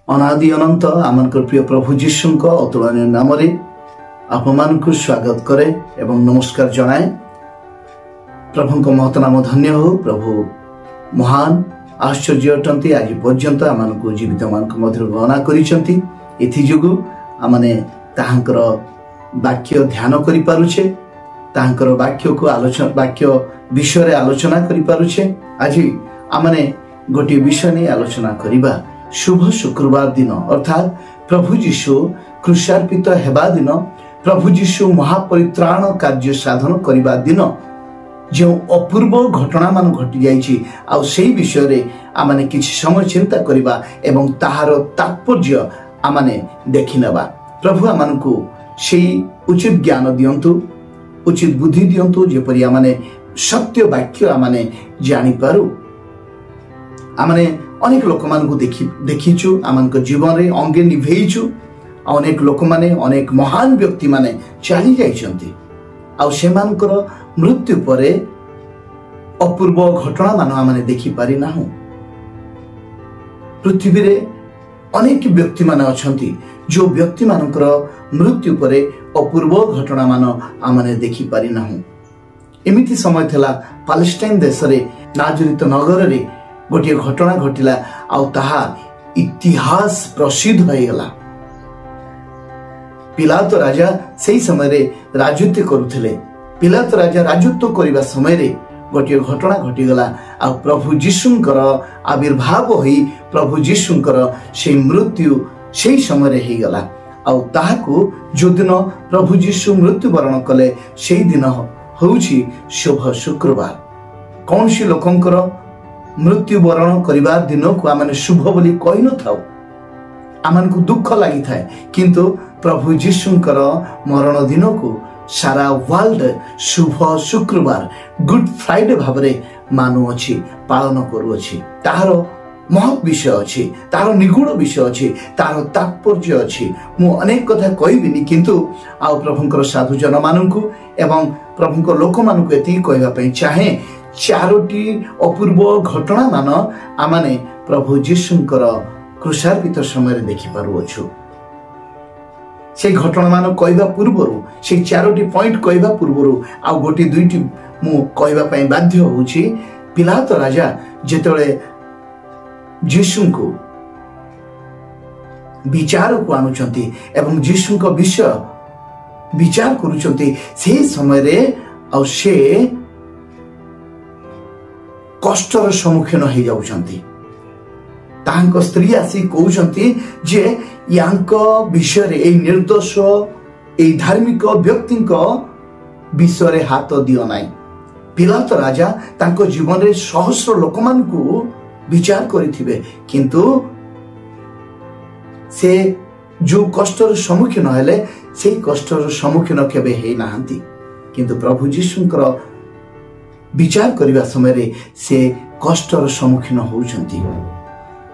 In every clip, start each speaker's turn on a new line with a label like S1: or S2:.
S1: अनादि अनंत आमनकर प्रिय प्रभु जीशुंक अतुलनीय नाम आपण को स्वागत करे एवं नमस्कार जनाए। प्रभु को महत नाम धन्य हो। प्रभु महान आश्चर्य अटंती। आज पर्यंत आम को जीवित मान मध्य गणना करिसेंती। एथि जोगु आमने ताहांकर वाक्य ध्यान करि पारुछे, ताहांकर वाक्य को आलोचना वाक्य विषय रे आलोचना करि पारुछे। आज आमने गोटे विषय ने आलोचना करिबा। शुभ शुक्रवार दिन अर्थात प्रभु जीशु क्रूसार्पित हेबा दिन, प्रभु जीशु महापरित्राण कार्य साधन करिबा दिन जो अपूर्व घटना मान घटी जाइछि आ सेही विषय रे आमाने किछि समय चिंता करिबा एवं ताहार तात्पर्य आमाने देखिनबा। प्रभु आमानकु सेही उचित ज्ञान दियंतु, उचित बुद्धि दियंतु, जेपरि आमाने सत्य वाक्य आमाने जानि पारु। आमाने अनेक लोक मान को देखीचु, आम जीवन रे अंगे निभेइचु। अनेक लोक माने, अनेक महान व्यक्ति माने चली जाइछंती आ सेमानकर मृत्यु परे अपूर्व घटना मान आम देखि पारि नाहु। पृथ्वी रे अनेक व्यक्ति माने अछंती जो व्यक्ति मानकर मृत्यु परे अपूर्व घटना मान आम देखि पारि नाहु। एमिति समय थला पालेस्टाइन देश रे नाजरित नगर रे गोटे घटना घटिला आउ ताहा इतिहास प्रसिद्ध होइगला। पिलातो राजा सेही समय रे राजत्व करुथिले। पिलातो राजा राजत्व करिबा समय रे गोटे घटना घटिगला आ प्रभु जीशुंकर आविर्भाव होई प्रभु जीशुंकर से मृत्यु सेही समय रे हेगला। आ ताहाकु जो दिन प्रभु जीशु मृत्यु वरण कले सेही दिन होउछि शुभ शुक्रवार। कौनसी लोकंकर मृत्यु वरण करिबा दिन को आमने शुभ बोली कहि न थाउ, आमन को दुख लागि थाए, किंतु प्रभु जीशुंकर मरण दिन को सारा वर्ल्ड शुभ शुक्रवार गुड फ्राइडे भाबरे मानु अछि, पालन करू अछि। ताहार महत् विषय अछि, ताहार निगुण विषय अछि, ताहार तात्पर्य अछि। मु अनेक कथा कहिबिनी, किंतु आ प्रभुंकर साधु जन माननकु एवं प्रभुंकर लोक माननकु एति कहबा पई चाहे चारोटी अपूर्व घटना मान आमाने प्रभु जीशुंकर क्रूसार्पित समय देखि पारु अछु। से घटना मान कहबा पूर्वरु, से चारोटी पॉइंट कहबा पूर्वरु आ गोटी दुईटी मु कहबा पई बाध्य होउछि। पिलातो राजा जेतळे जीशुंको विचार को आनुचंती एवं जीशुंको विषय विचार करूचंती, से समय रे आ से कष्टर सम्मुखीन हो जाउछंती। तांको स्त्री आसी कहउछंती जे यांको विषय रे ए निर्दोष ए धार्मिक व्यक्तिंको विषय रे हाथ दियो नाही। पिलातो राजा तांको जीवन रे सहस्र लोकमान को विचार करिथिबे, किंतु से जो कष्टर सम्मुखीन हेले से कष्टर सम्मुखीन केबे हे नाहंती। किंतु प्रभु जीशुंकर विचार करिबा समय रे से कष्टर सम्मुखीन होउछंती।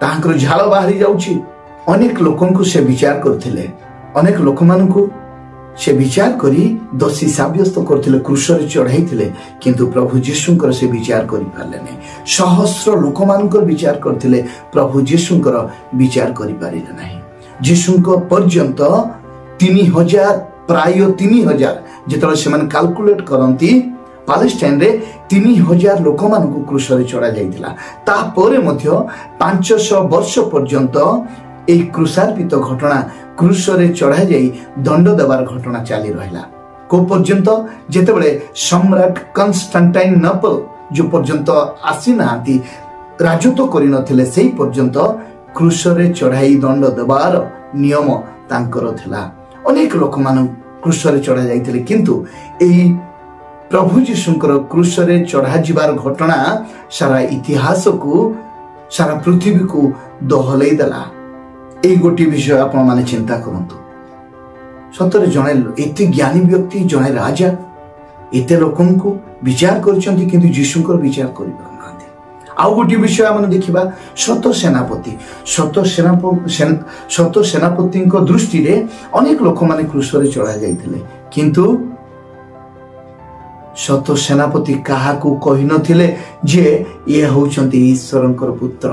S1: तांकर झाल बाहरी जाउछि। अनेक लोकन को से विचार करथिले, अनेक लोक मान को से विचार करी दोषी साब्यस्त करथिले, क्रूस रे चढ़ाइथिले, किंतु प्रभु जीशुंकर से विचार करि पारले नै। सहस्र लोक मानकर विचार करथिले, प्रभु जीशुंकर विचार करि पारिले नै। जीशुंक पर्यंत 3000 प्राय 3000 जेतले सेमान कैलकुलेट करंती पालेस्टाइन रे 3000 लोक मान को क्रूस रे चढ़ा जाइथिला। तापरे मध्य 500 वर्ष पर्यंत ए क्रूसार्पित घटना क्रूस रे चढ़ा जाई दंड देवार घटना चाली रहिला। को पर्यंत जेतेबेले सम्राट कन्स्टान्टाइनोपल जो पर्यंत आसी नांती राजत्व करि नथिले, सेही पर्यंत क्रूस रे चढ़ाई दंड देवार नियम तांकर थिला। अनेक लोक मान क्रूस रे चढ़ा जाइथिले, किंतु एई प्रभु जीशुंकर क्रूस रे चढ़ा जिबार घटना सारा इतिहास को, सारा पृथ्वी को दहलई देला। ए गोटी विषय आपण माने चिंता करंतु। सतरे जणे एते ज्ञानी व्यक्ति, जणे राजा एते लोकन को विचार करचंती, किंतु जीशुंकर विचार करि पारनांती। आउ गोटी विषय आमने देखिबा शत सेनापति। शत सेनापति को दृष्टि रे अनेक लोक माने क्रूस रे चढ़ा जाइथिले, किंतु शत सेनापति काहाकू कहि नथिले जे ये होउचंती ईश्वरंकर पुत्र।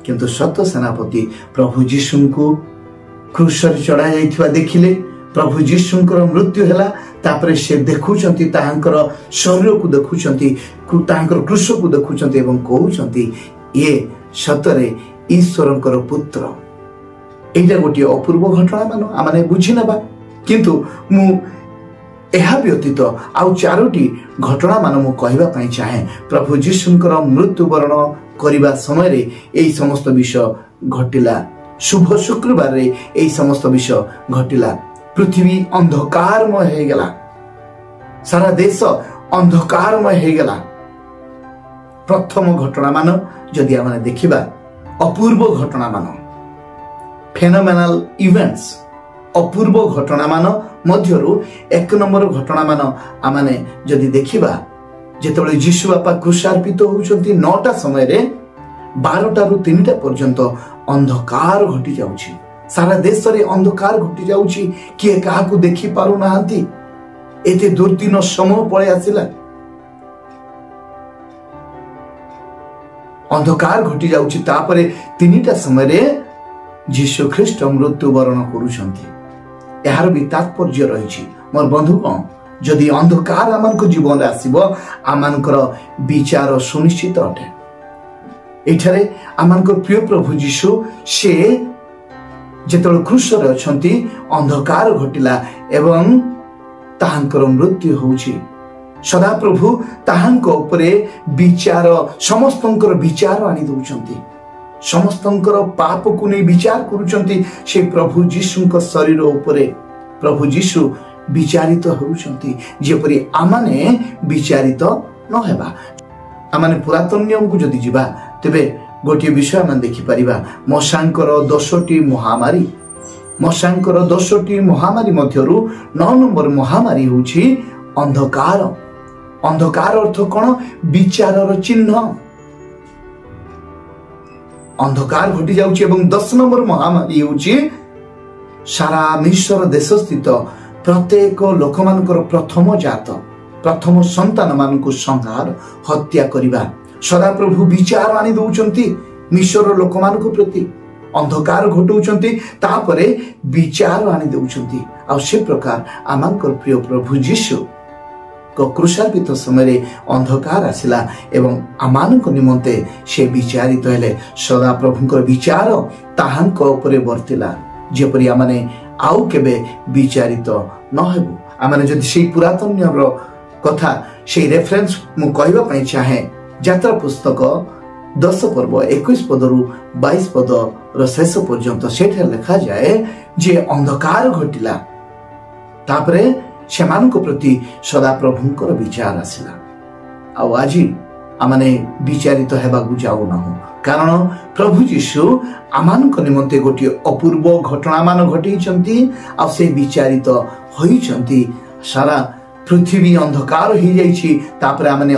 S1: किंतु सत सेनापति प्रभु यीशु को क्रूसरे चढ़ा जाइथिबा देखिले। प्रभु यीशुंकर मृत्यु हैला, तापरे से देखुचंती ताहांकर शरीर को देखुचंती, ताहांकर क्रूस को देखुचंती एवं कहउचंती ये सतरे ईश्वरंकर पुत्र। एटा गोटे अपूर्व घटना मान आमने बुझी नबा। किंतु मु एहा व्यतीत आउ चारोटी घटना मान मु कहबा पई चाहे। प्रभु यीशुंकर मृत्युवरण करिबा समय रे एई समस्त विषय घटिला। शुभ शुक्रवार रे एई समस्त विषय घटिला। पृथ्वी अंधकारमय हो गला, सारा देश अंधकारमय हो गला। प्रथम घटना मान जदि आमने देखिबा अपूर्व घटना मान, फेनोमेनल इवेंट्स, अपूर्व घटना मान मध्यरु एक नंबर घटना मान आमने जदि देखिबा जेतेबेले यीशु बापा क्रूसार्पित होउचंती 9टा समय रे 12टा रु 3टा पर्यंत अंधकार घटी जाउची। सारा देश रे अंधकार घटी जाउची, किए काहाकू देखि पारु नाहंती। एते दुर्दिन समय पळे आसिला, अंधकार घटी जाउची। तापरे 3टा समय रे यीशु ख्रीष्ट मृत्युवरण करूछंती। यार भी तात्पर्य रही मोर बंधुगण, जदि अंधकार आमको जीवन रे आसीबो आमनकर विचार सुनिश्चित अटे। एठारे आमनकर प्रिय प्रभु यीशु से जेतल क्रूसरे अछंती अंधकार घटिला एवं ताहांकर मृत्यु होउची। सदा प्रभु ताहांको उपरे विचार समस्तंकर विचार आनी दउचंती, समस्तंकर पाप को नहीं विचार करूचंती। से प्रभु यीशुंकर शरीर उपरे प्रभु यीशु विचारित होउचंती, जेपरि आमाने विचारित न हेबा। आमाने पुरातन नियम को जदि जिबा तेबे गोटे विषय आम देखि परिबा, मशांकर 10टी महामारी। मशांकर 10टी महामारी मध्यरु 9 नंबर महामारी होउची अंधकार। अंधकार अर्थ कोन? विचारर चिन्ह। अंधकार घटी जाउची। एवं 10 नंबर महामारी होउची सारा मिस्र देश स्थित प्रत्येक लोकमानकर प्रथम जात, प्रथम संतान मानकु संहार हत्या करिबा। सदा प्रभु विचार आनी दउचंती मिस्र लोकमानकु प्रति, अंधकार घटौचंती तापरे विचार आनी दउचंती। आ से प्रकार आमानकर प्रिय प्रभु यीशु को क्रूसार्पित समय अंधकार आसिला एवं आमानक निमंते से विचारित हेले। सदा प्रभुंकर विचार ताहांक उपरे वर्तिला, जेपरि आमाने आउ केबे विचारित न हेबु। आमाने जदि सेही पुरातन नियमर कथा सेही रेफरेंस मु कहबा पई चाहे। यात्रा पुस्तक 10 पर्व 21 पदरु 22 पद र शेष पर्यंत सेठे लिखा जाए जे अंधकार घटिला, तापरे सेमानक प्रति सदा प्रभुंकर विचार आसिला। आ आज आमाने विचारित हेबाकू जाऊ नाहु, कारण प्रभु यीशु आमानक निमंते गोटे अपूर्व घटना मान घटैचंती। आ से विचारित होइचंती। सारा पृथ्वी अंधकार हो जाइछि, तापरे आमाने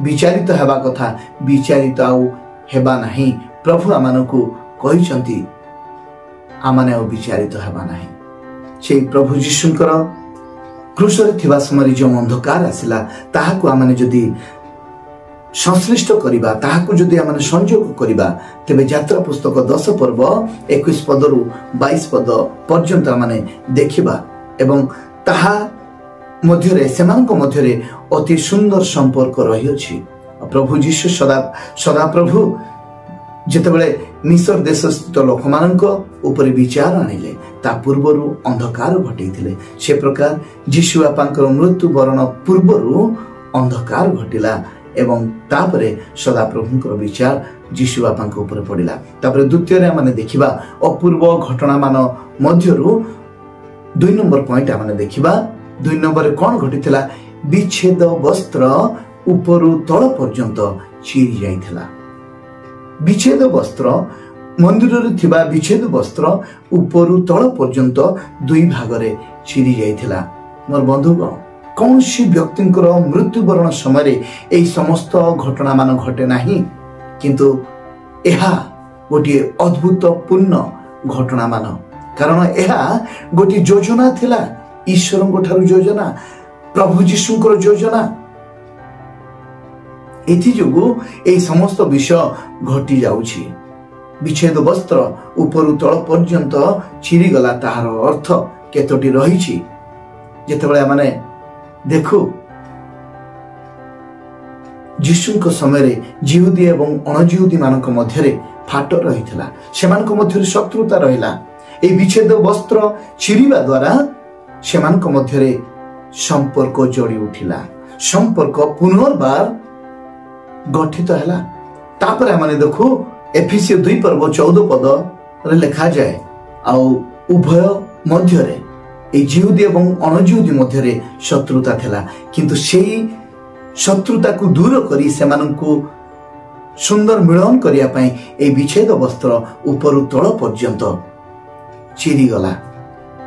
S1: विचारित हेबा कथा, विचारित आउ हेबा नाही। प्रभु आमानकू कहिचंती आमाने आउ विचारित हेबा नाही। से प्रभु यीशुंकर क्रूसरे थिबा समय जो अंधकार आसिला ताहाकू आमाने जदि संश्लिष्ट करिबा, ताहाकू जदि आमाने संयोग करिबा, तेबे यात्रा पुस्तक 10 पर्व 21 पदरु 22 पद पर्यंत आमाने देखिबा। एवं ताहा मध्यरे सेमानक मध्यरे अति सुंदर संपर्क रही अछि। प्रभु यीशु सदा प्रभु जेतेबेले मिस्र देश स्थित लोकमानक ऊपर विचार आनिले, ता पूर्वरु अंधकार घटैथिले। से प्रकार यीशु बापांकर मृत्यु वरण पूर्वरु अंधकार घटिला एवं तापरे सदा प्रभुंकर विचार यीशु बापांक ऊपर पड़िला। तापरे द्वितीय रे माने देखिबा अपूर्व घटना मान मध्यरु 2 नंबर पॉइंट आमने देखिबा। 2 नंबर कौन घटिथिला? विच्छेद वस्त्र उपरु तळ पर्यंत चिरी जाइथिला। विच्छेद वस्त्र मंदिर रे थिबा विच्छेद वस्त्र उपरु तळ पर्यंत 2 भाग रे चिरी जाइथिला। मोर बंधुगण, कौन सी व्यक्तिंकर मृत्युवरण समय ए समस्त घटना मान घटे नाही, किंतु एहा गोटे अद्भुतपूर्ण घटना मान, कारण एहा गोटे योजना थिला, ईश्वरंक ठारू योजना, प्रभु यीशुंकर योजना। एथि जोगु ए समस्त विषय घटी जाउछि। विच्छेद वस्त्र उपरु तल पर्यंत चिरीगला ताहार अर्थ केतोटी रही जेतेबेले माने देखु यीशुଙ୍କ समय जिहुदी एवं अणजिहुदी मानक मध्यरे फाट रहितला सेमानक मध्यरे शत्रुता रहिला ए विच्छेद वस्त्र चिरीबा द्वारा सेमानक मध्यरे संपर्क जोड़ी उठिला संपर्क पुनर्बार गठित हैला तापर माने देखु एफिसियो 2 पर्व 14 पद रे लिखा जाए आ उभय मध्यरे ए जिहुदी एवं अणजिहुदी मध्यरे शत्रुता थिला किंतु सेही शत्रुता को दूर करी सेमानंकु सुंदर मिलन करिया पई ए विच्छेद वस्त्र ऊपर तल पर्यंत चिरी गला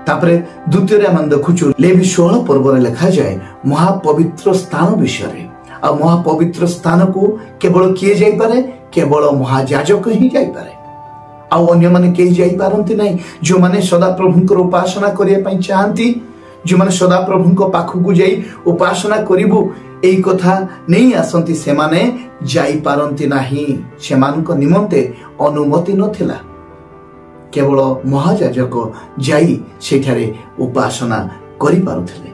S1: तापरे द्वितीय रे मन देखुछु लेवी 16 पर्व रे लिखा जाए महापवित्र स्थान विषय रे आ महापवित्र स्थान को केवल किए जाई पारे केवल महायाजक ही जाई पारे आ अन्य माने केही जाई पारंती नहीं जो माने सदा प्रभुंकर उपासना करिया पई चाहंती जो माने सदा प्रभुंक पाखु जाई उपासना करिबु एई कथा नहीं आसंती से माने जाई पारंती नाही सेमानक निमंते अनुमति नथिला केवल महायाजक जाई सेठारे उपासना करि पारुथिले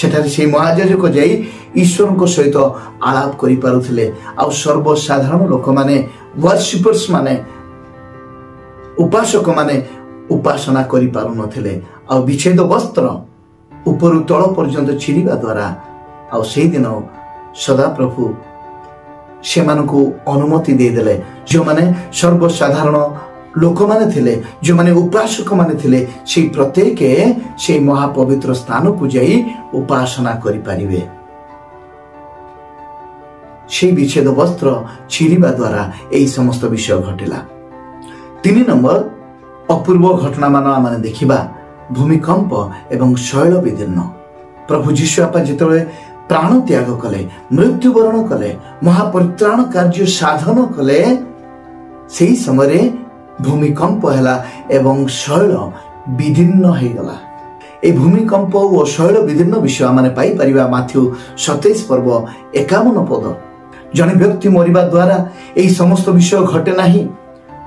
S1: सेठारे से महायाजक जाई ईश्वरक सहित आलाप करि पारुथिले आ सर्वसाधारण लोक माने वर्शिपर्स माने उपासक माने उपासना करि पारु नथिले आ विच्छेद वस्त्र ऊपर तल पर्यंत छिड़िबा द्वारा आ से दिन सदा प्रभु से अनुमति देदेले जो माने सर्वसाधारण लोक माने थिले जो माने उपासक माने थिले से प्रत्येक से महापवित्र स्थान को जाई उपासना करि परिबे से विच्छेद वस्त्र छिड़िबा द्वारा एई समस्त विषय घटिला 3 नंबर अपूर्व घटना मान आम देखिबा भूमिकंप एवं शैल विदीर्ण प्रभु जीशु आपा जेतबे प्राण त्याग कले मृत्युवरण कले महापरित्राण कार्य साधन कले सेही समय भूमिकंप हैला एवं शैल विदीर्ण हो गला ए भूमिकंप और शैल विदीर्ण विषय माने पाई परिबा माथ्यू 27 पर्व 51 पद जने व्यक्ति मरिबा द्वारा एही समस्त विषय घटे नाही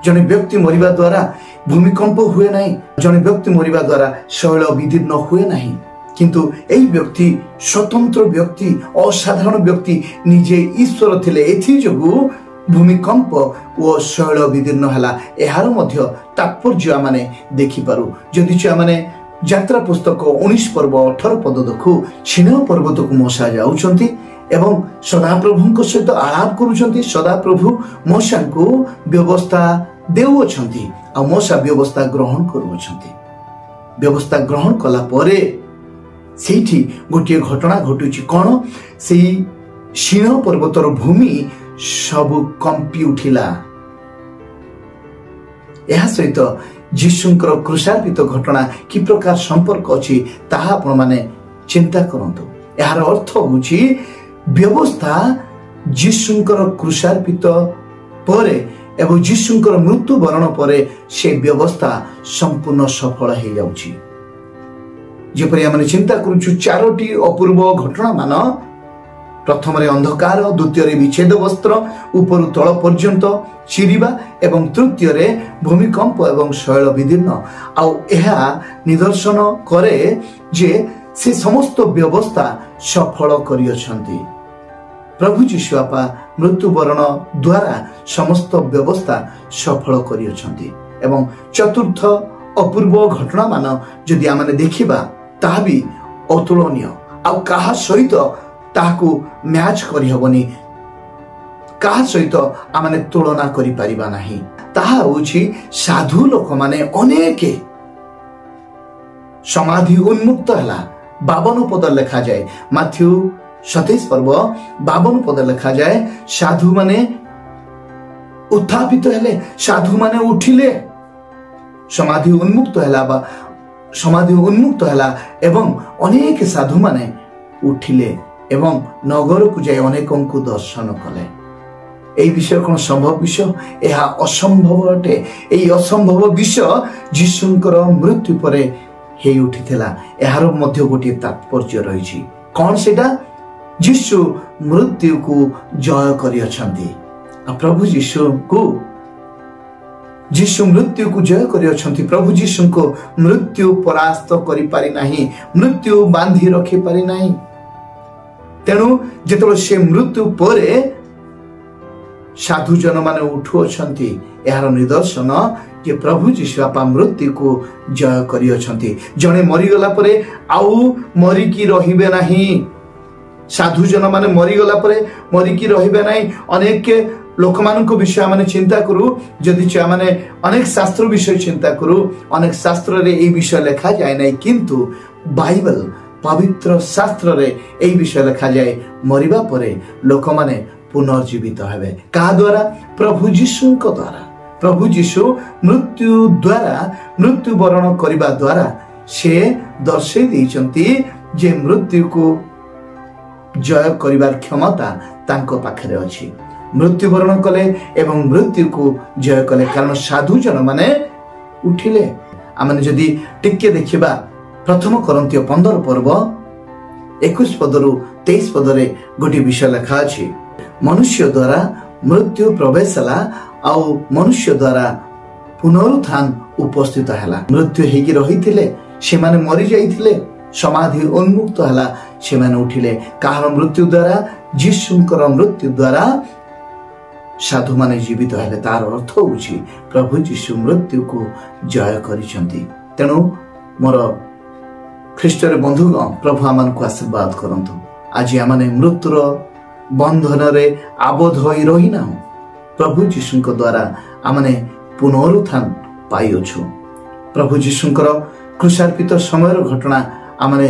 S1: जने व्यक्ति मरिबा द्वारा भूमिकंप हुए नहीं जने व्यक्ति मरिबा द्वारा शैल विदीर्ण हुए नहीं किंतु एही व्यक्ति स्वतंत्र व्यक्ति असाधारण व्यक्ति निजे ईश्वर थिले एथि जोगु भूमिकंप और शैल विदीर्ण हला एहार मध्य तात्पर्य माने देखि पारु जदि छ माने यात्रा पुस्तक 19 पर्व 18 पद देखु छिन पर्वत को मोसा जाउछंती एवं सदाप्रभुଙ୍କ सहित आलाप करूछंती सदाप्रभु मोसा को व्यवस्था देउछंती आ मोसा व्यवस्था ग्रहण करूछंती व्यवस्था ग्रहण कला परे सेठी गोटे घटना घटुची कोन सेही सिंह पर्वतर भूमि सब कंपी उठिला यह सहित जीशुंकर क्रूसार्पित घटना कि प्रकार संपर्क अछि ताहा आपण माने चिंता करंतु यार अर्थ होची व्यवस्था जीशुंकर क्रूसार्पित परे एवं जीशुंकर मृत्यु वरण परे से व्यवस्था संपूर्ण सफल हो जाउची जेपरि आमे चिंता करूछु चारोटी अपूर्व घटना मान प्रथम रे अंधकार द्वितीय रे विच्छेद वस्त्र ऊपर तल पर्यंत चिरीबा एवं तृतीय रे भूमिकंप एवं शैल विदीर्ण आउ एहा निदर्शन करे जे से समस्त व्यवस्था सफल करियछंती प्रभु जीशु आपा मृत्युवरण द्वारा समस्त व्यवस्था सफल करियछंती एवं चतुर्थ अपूर्व घटना मान जदि आमे देखिबा ताहा भी अतुलनीय आउ काहा सहित ताहाकू मैच करि हबनी काहा सहित आमे तुलना करि परिबा नाही ताहा होछि साधु लोक माने अनेक समाधि उन्मुक्त हला 52 पद लिखा जाए माथ्यू 27 पर्व 52 पद लिखा जाए साधु माने उत्थापित हेले साधु माने उठिले समाधि उन्मुक्त हला बा समाधि उन्मुक्त हला एवं अनेक साधु माने उठिले एवं नगर को जाय अनेकों को दर्शन कले एई विषय कोन संभव विषय एहा असंभव अटे एई असंभव विषय जीशुंकर मृत्यु परे हे उठिथिला एहार मध्य गोटे तात्पर्य रहिछि कोन सेटा जीशु मृत्यु को जय करियछंती आ प्रभु जीशु को जीशु मृत्यु को जय करियछंती। प्रभु जीशु को मृत्यु परास्त करि पारि नाही, मृत्यु बांधी रखि पारि नाही। तेणु जेतबे से मृत्यु परे साधु जन माने उठुअछंती, यार निदर्शन जे प्रभु जीशु आपा मृत्यु को जय करियछंती। जणे मरिगला परे आउ मरिकी रहिबे नाही। साधु जन माने मरिगला परे मरिकी रहिबे नाही। अनेक लोक मानक विषय माने चिंता करू, जदि माने अनेक शास्त्र विषय चिंता करू, अनेक शास्त्र रे ए विषय लिखा जाए नहीं, किंतु बाइबल पवित्र शास्त्र रे ए विषय लिखा जाए मरिबा परे लोक माने पुनर्जीवित हेबे। का द्वारा? प्रभु जीशु को द्वारा। प्रभु जीशु मृत्यु द्वारा, मृत्यु वरण करिबा द्वारा से दर्शै दैचंती जे मृत्यु को जय करिबार क्षमता तांको पाखरे अछि। मृत्यु वरण कले एवं मृत्यु को जय कले, कारण साधु जन माने उठिले। आमने जदि टिके देखिबा प्रथम कोरिन्थियो 15 पर्व 21 पदरु 23 पदरे गोटी विषय लिखा अछि। मनुष्य द्वारा मृत्यु प्रवेश हला, आउ मनुष्य द्वारा पुनरुत्थान उपस्थित हला। मृत्यु हेगी रहिथिले, से माने मरि जाइथिले, समाधि उन्मुक्त हला, से माने उठिले। काहर मृत्यु द्वारा? जीशुंकर मृत्यु द्वारा साधु माने जीवित हेले। तार अर्थ होछि प्रभु जीशु मृत्यु को जय करिसंती। तेणु मोर ख्रीष्टर बंधुगण, प्रभु आमन को आशीर्वाद करंतु। आज आमने मृत्युर बंधन रे आबद्ध होई रही ना, प्रभु जीशुंक द्वारा आमने पुनरुत्थान पाइअछु। प्रभु जीशुंकर क्रूसार्पित समय घटना आमने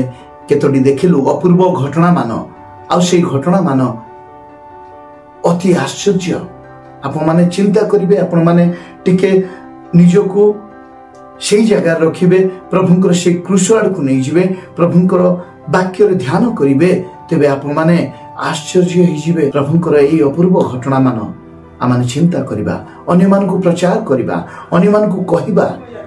S1: केतोटी देखिलु, अपूर्व घटना मान। आ से घटना मान अति आश्चर्य। आपण माने चिंता करिवे, आपण माने टिके निजको सेई जगह रखिबे, प्रभुंकर से क्रूस आड़ को नहीं जिवे, प्रभुंकर वाक्य रे ध्यान करिवे, तेबे आपण माने आश्चर्य होई जिवे। प्रभुंकर एई अपूर्व घटना मान आमाने चिंता करिबा, अन्य मान को प्रचार करिबा, अन्य मान को कहिबा।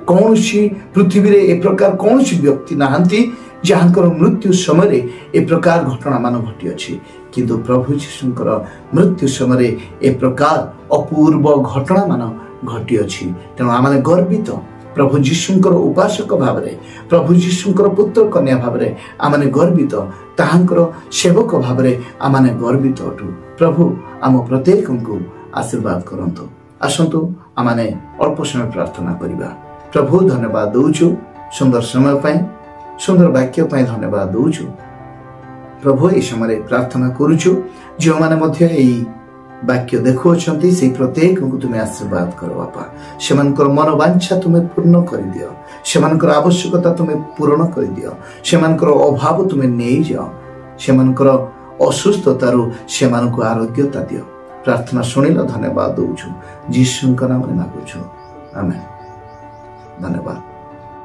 S1: कौनसी पृथ्वी रे ए प्रकार कौनसी व्यक्ति नाहंती जहाँकर मृत्यु समय ए प्रकार घटना मान घटी अछि, किंतु प्रभु जीशुंकर मृत्यु समय ए प्रकार अपूर्व घटना मान घटी अछि। तेणु आमाने गर्वित, प्रभु जीशुंकर उपासक भावरे, प्रभु जीशुंकर पुत्र कन्या भावरे आमाने गर्वित, ताहांकर सेवक भावरे आमाने गर्वित अटु। प्रभु आम प्रत्येक को आशीर्वाद करंतु। आसंतु आमाने अल्प समय प्रार्थना करिबा। प्रभु धन्यवाद दउछु सुंदर समय पाई, सुंदर वाक्य पाई धन्यवाद दउछु। प्रभु ए समय प्रार्थना करूछु, जो माने मध्य एई वाक्य देखुअछंती से प्रत्येक को तुमे आशीर्वाद करो बापा। सेमानकर मनोवांछा तुमे पूर्ण करि दियो, सेमानकर आवश्यकता तुमे पूर्ण करि दियो, सेमानकर अभाव तुमे नेई जाओ, सेमानकर असुस्थतारु सेमानकु आरोग्यता दियो। प्रार्थना शुणिल धन्यवाद दउछु, जीशुंकर नाम रे मागुछु, आमेन। धन्यवाद।